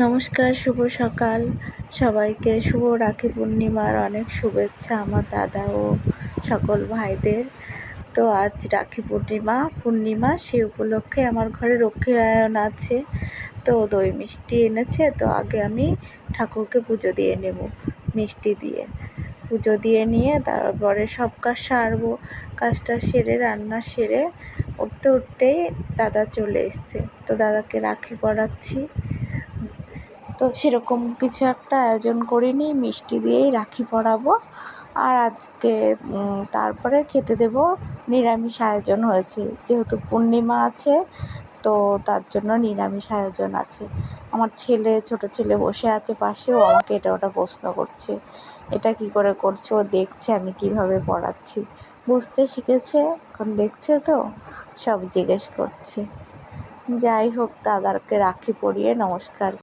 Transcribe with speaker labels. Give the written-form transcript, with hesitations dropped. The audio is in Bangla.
Speaker 1: নমস্কার, শুভ সকাল সবাইকে। শুভ রাখি পূর্ণিমার অনেক শুভেচ্ছা আমার দাদা ও সকল ভাইদের। তো আজ রাখি পূর্ণিমা সে উপলক্ষে আমার ঘরে লক্ষ্মীনারায়ণ আছে। তো দই মিষ্টি এনেছে, তো আগে আমি ঠাকুরকে পুজো দিয়ে নেব মিষ্টি দিয়ে। পুজো দিয়ে নিয়ে তারপরে সব কাজ সারবো। কাজটা সেরে রান্না সেরে উঠতেই দাদা চলে এসছে। তো দাদাকে রাখি পরাচ্ছি। তো সেরকম কিছু একটা আয়োজন করিনি, মিষ্টি দিয়েই রাখি পরাবো। আর আজকে তারপরে খেতে দেব, নিরামিষ আয়োজন হয়েছে যেহেতু পূর্ণিমা আছে, তো তার জন্য নিরামিষ আয়োজন আছে। আমার ছোট ছেলে বসে আছে পাশে, ও আমাকে এটা ওটা প্রশ্ন করছে, এটা কি করে করছো। ও দেখছে আমি কিভাবে পড়াচ্ছি, বুঝতে শিখেছে, এখন দেখছে তো সব জিজ্ঞেস করছে। যাই হোক, দাদাকে রাখি পরিয়ে নমস্কার